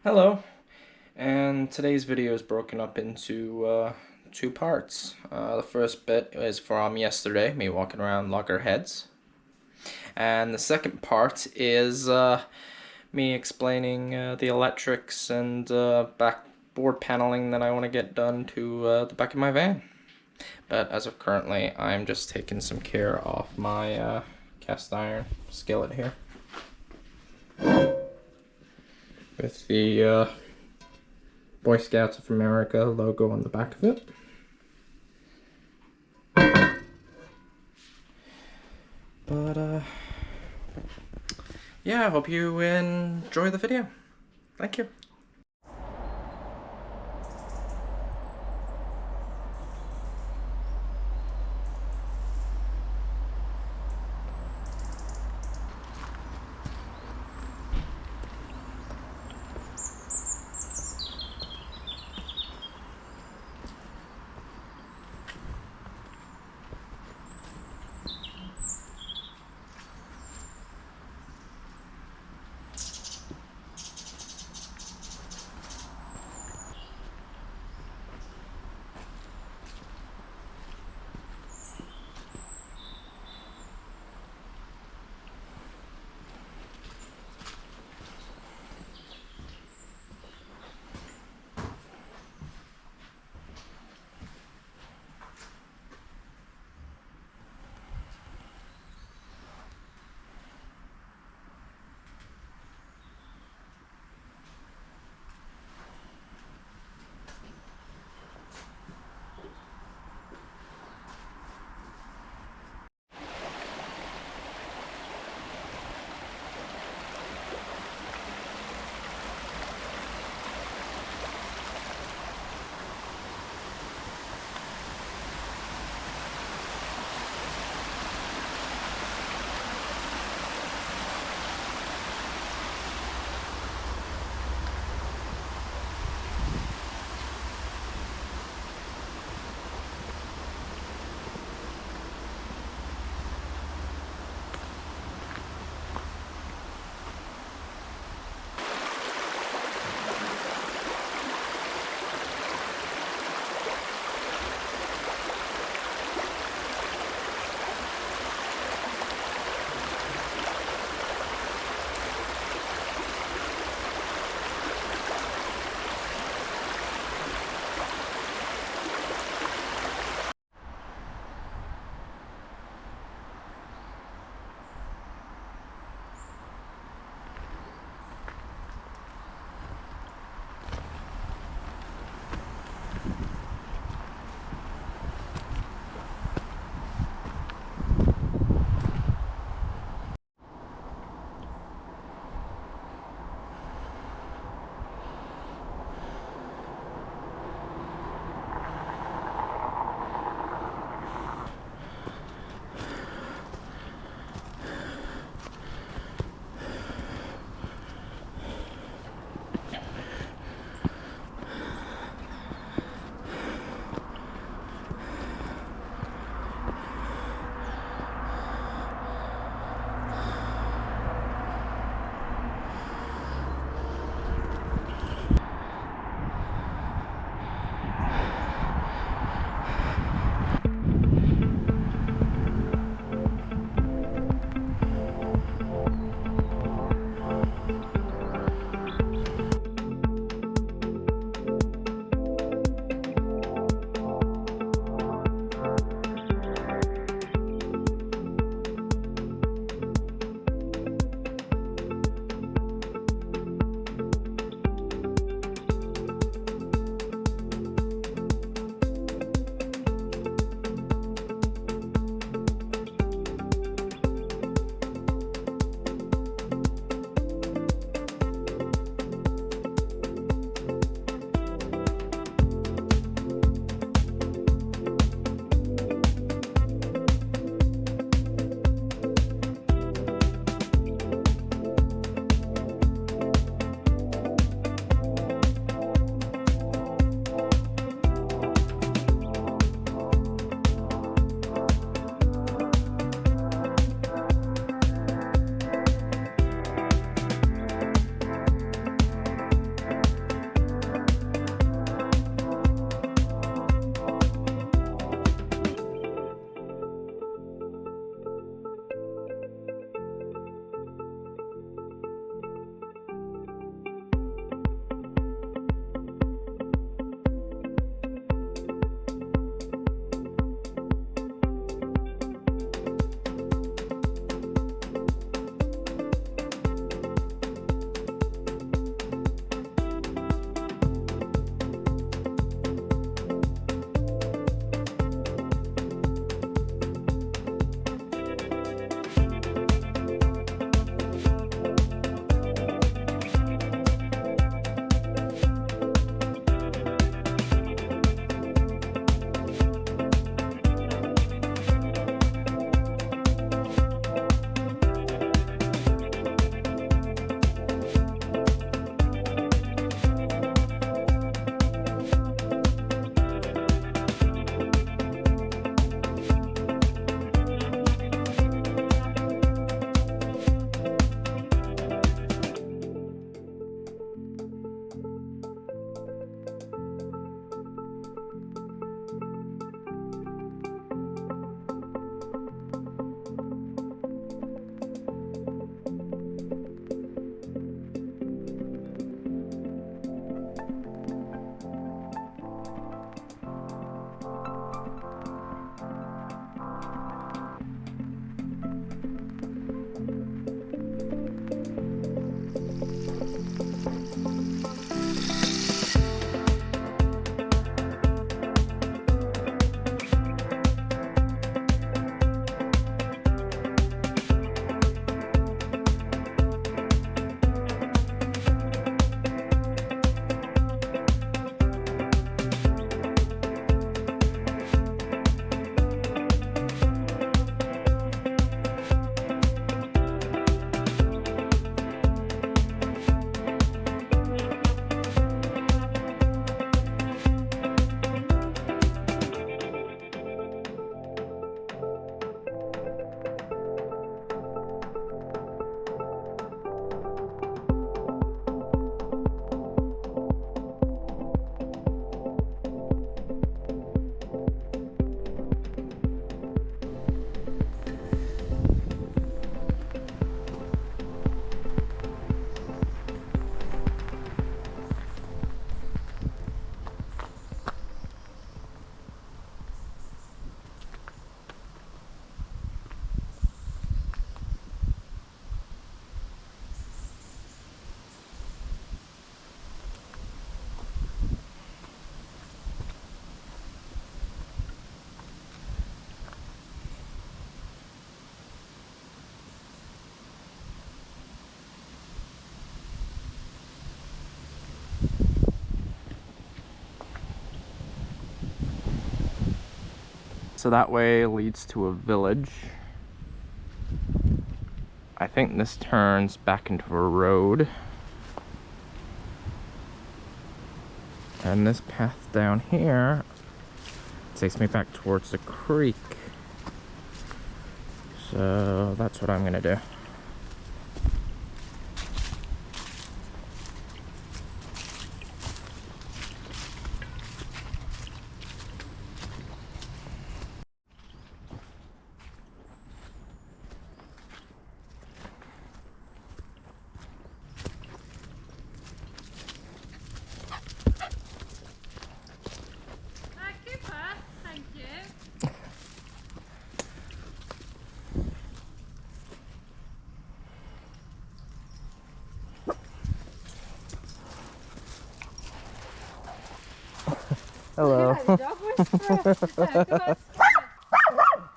Hello, and today's video is broken up into two parts. The first bit is from yesterday, me walking around Loggerheads, and the second part is me explaining the electrics and backboard paneling that I want to get done to the back of my van. But as of currently, I'm just taking some care off my cast iron skillet here with the Boy Scouts of America logo on the back of it. But yeah, I hope you enjoy the video. Thank you. So that way leads to a village. I think this turns back into a road. And this path down here takes me back towards the creek. So that's what I'm gonna do. Thank you. Hello. Dog whisperer. Come on.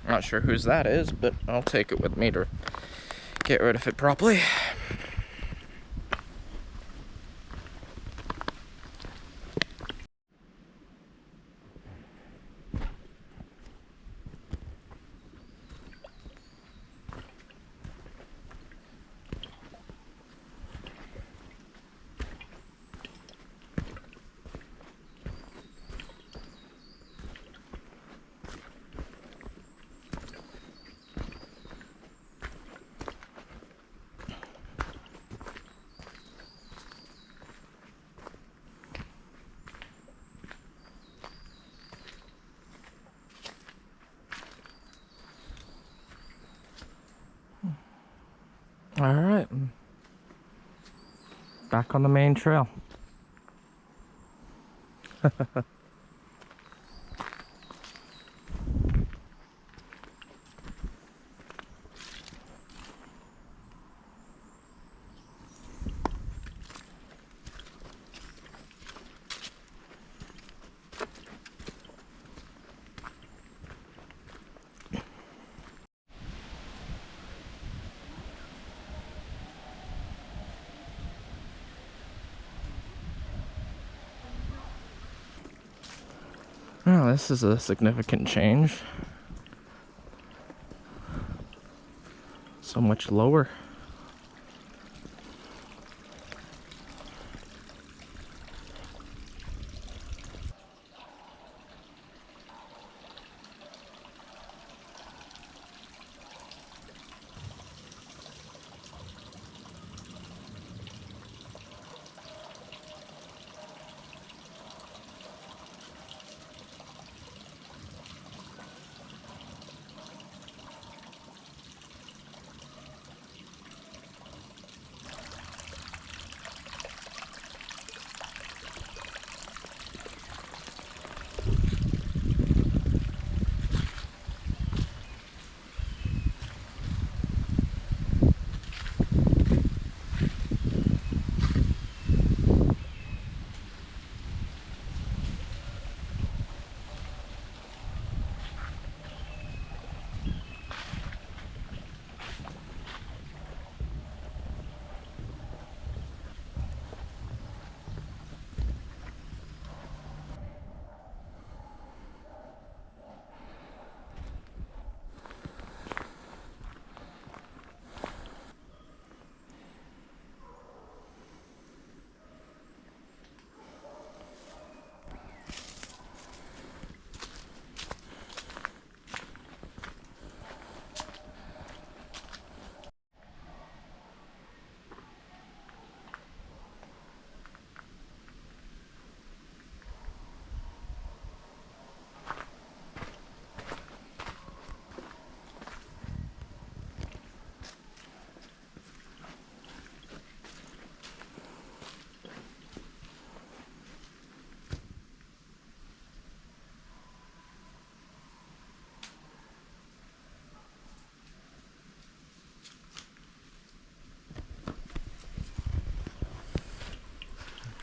Not sure whose that is, but I'll take it with me to get rid of it properly. All right, back on the main trail. Well, this is a significant change. So much lower.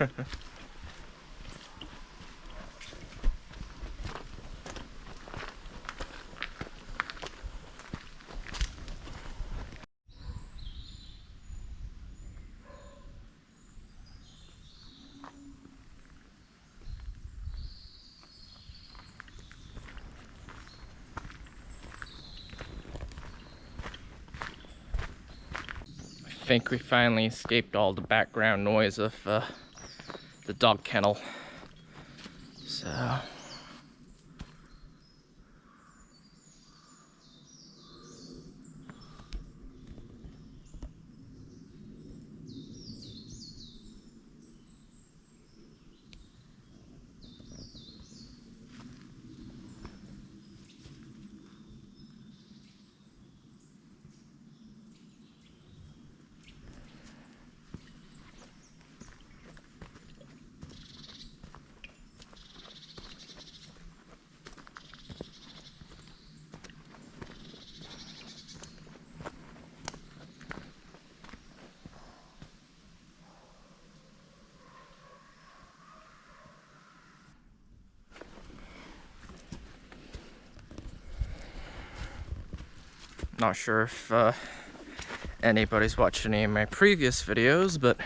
I think we finally escaped all the background noise of the dog kennel. So not sure if anybody's watched any of my previous videos, but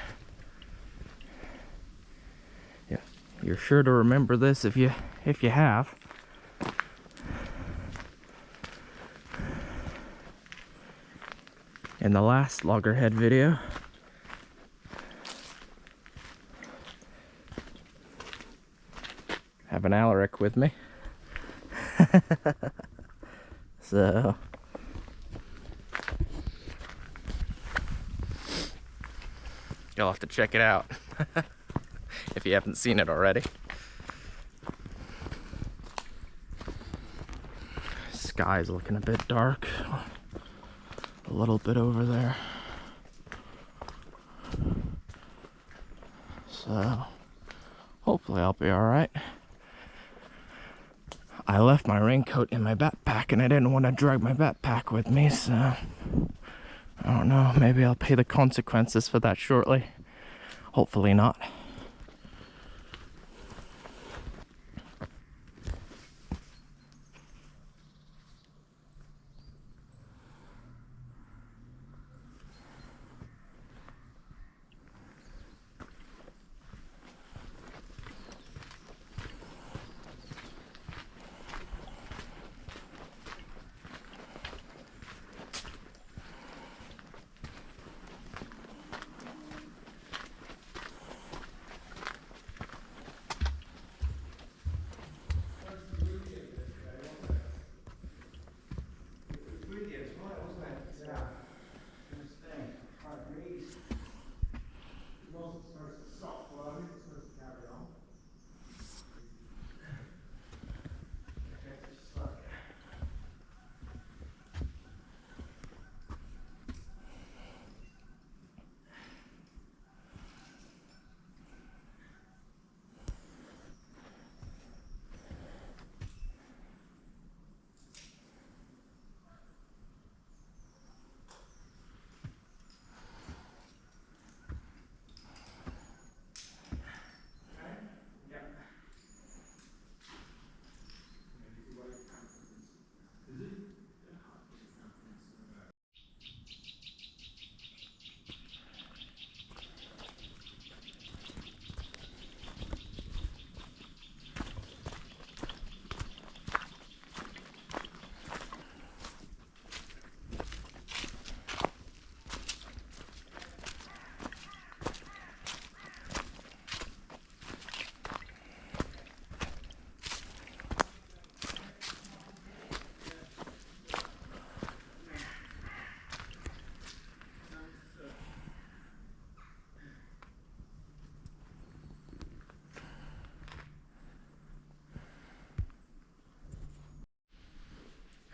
yeah, you're sure to remember this if you have. In the last Loggerhead video, I have an Alaric with me. So you'll have to check it out if you haven't seen it already. Sky's looking a bit dark, a little bit over there. So hopefully I'll be all right. I left my raincoat in my backpack and I didn't want to drag my backpack with me, so I don't know, maybe I'll pay the consequences for that shortly. Hopefully not.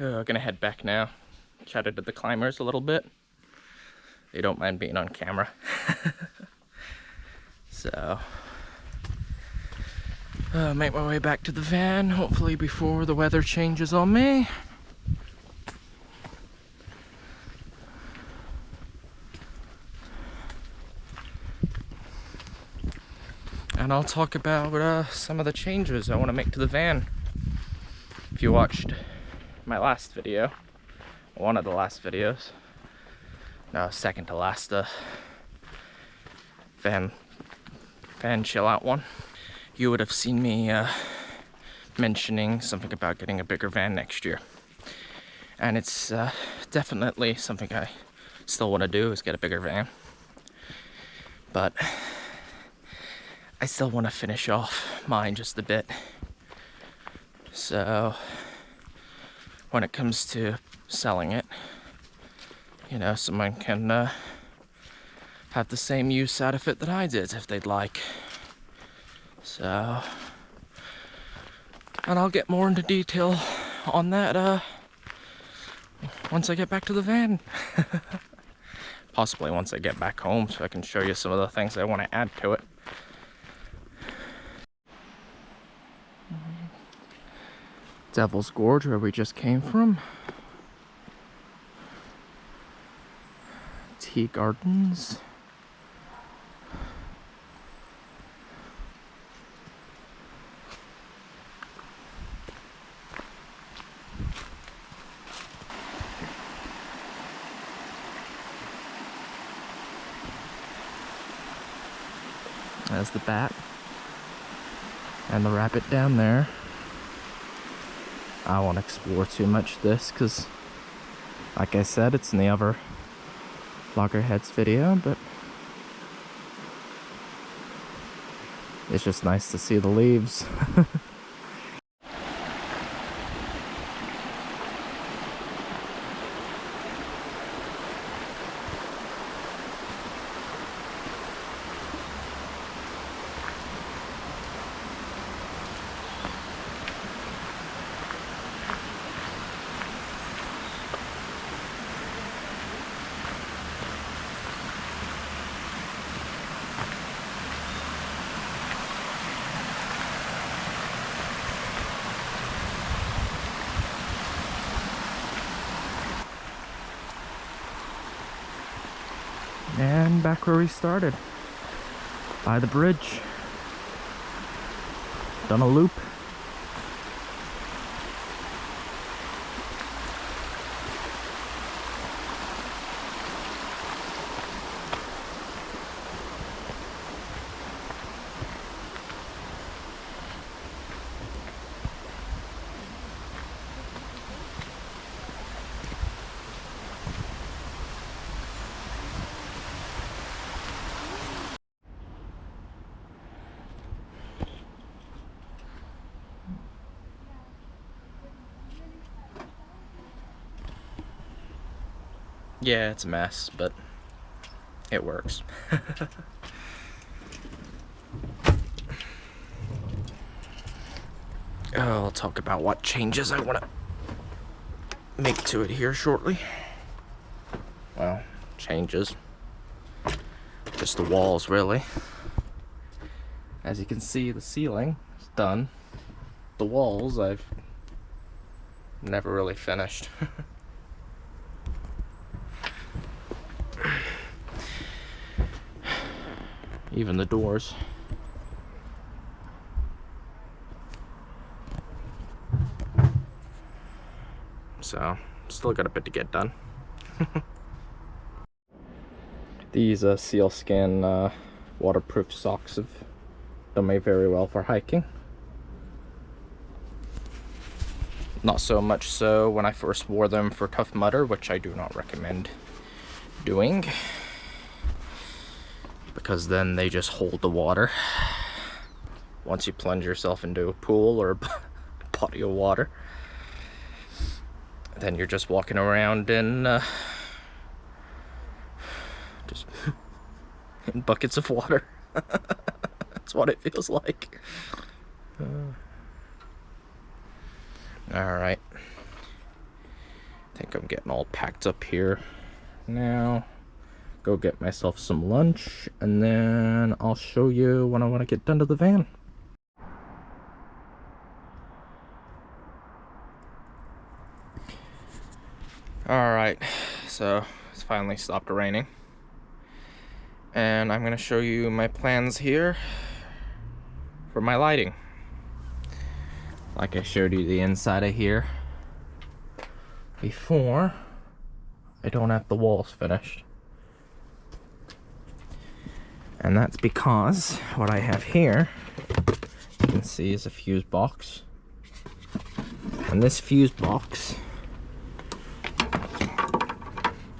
I'm gonna head back now. Chatted to the climbers a little bit. They don't mind being on camera. So, make my way back to the van, hopefully before the weather changes on me. and I'll talk about some of the changes I want to make to the van. If you watched my last video, one of the last videos, no, second to last, van chill out one, you would have seen me mentioning something about getting a bigger van next year. And it's definitely something I still want to do, is get a bigger van. But I still want to finish off mine just a bit. So when it comes to selling it, you know, someone can have the same use out of it that I did if they'd like. So, and I'll get more into detail on that once I get back to the van. Possibly once I get back home, so I can show you some of the things I want to add to it. Devil's Gorge, where we just came from. Tea Gardens. There's the bat and the rabbit down there. I won't explore too much of this because, like I said, it's in the other Loggerheads video, but it's just nice to see the leaves. And back where we started, by the bridge. Done a loop. Yeah, it's a mess, but it works. I'll talk about what changes I want to make to it here shortly. Well, changes. Just the walls, really. As you can see, the ceiling is done. The walls, I've never really finished. Even the doors. So, still got a bit to get done. These sealskin waterproof socks have done me very well for hiking. Not so much so when I first wore them for Tough Mudder, which I do not recommend doing, because then they just hold the water. Once you plunge yourself into a pool or a body of water, then you're just walking around in just in buckets of water. That's what it feels like. Alright. I think I'm getting all packed up here now. Go get myself some lunch, and then I'll show you when I want to get done to the van. Alright, so it's finally stopped raining. And I'm going to show you my plans here. for my lighting. Like I showed you the inside of here before, I don't have the walls finished. And that's because what I have here, you can see, is a fuse box. And this fuse box,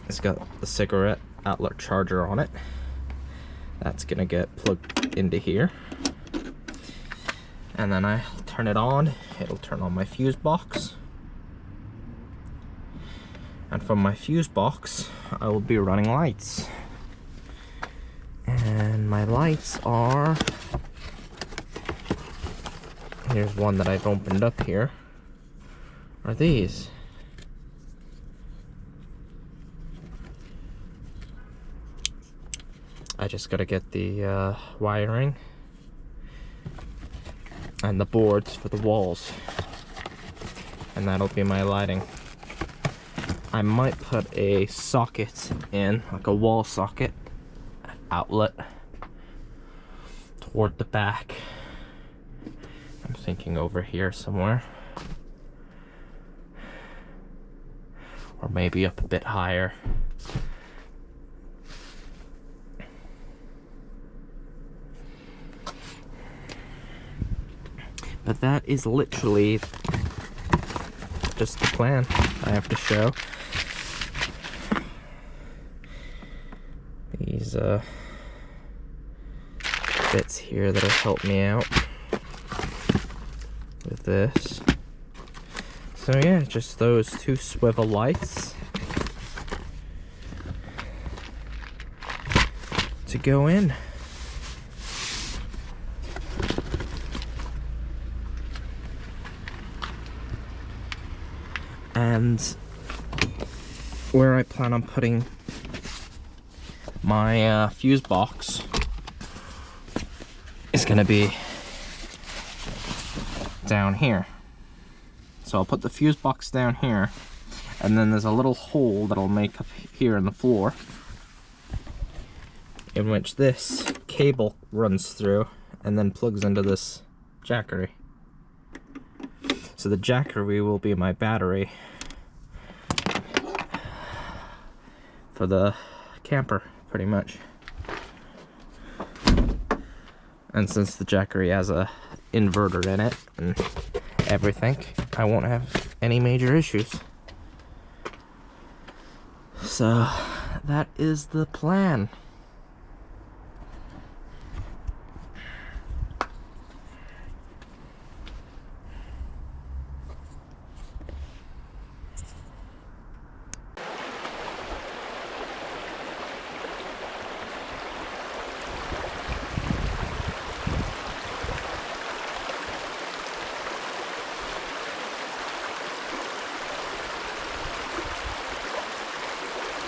it's got the cigarette outlet charger on it. That's gonna get plugged into here. And then I turn it on, it'll turn on my fuse box. And from my fuse box, I will be running lights. And my lights are, here's one that I've opened up here, are these. I just gotta get the wiring and the boards for the walls, and that'll be my lighting. I might put a socket in, like a wall socket outlet toward the back. I'm thinking over here somewhere, or maybe up a bit higher. But that is literally just the plan I have to show. These bits here that'll help me out with this. So yeah, just those two swivel lights to go in. And where I plan on putting my fuse box is gonna be down here. So I'll put the fuse box down here, and then there's a little hole that'll make up here in the floor, in which this cable runs through and then plugs into this jackery. So the jackery will be my battery for the camper, pretty much. And since the jackery has a inverter in it and everything, I won't have any major issues. So that is the plan.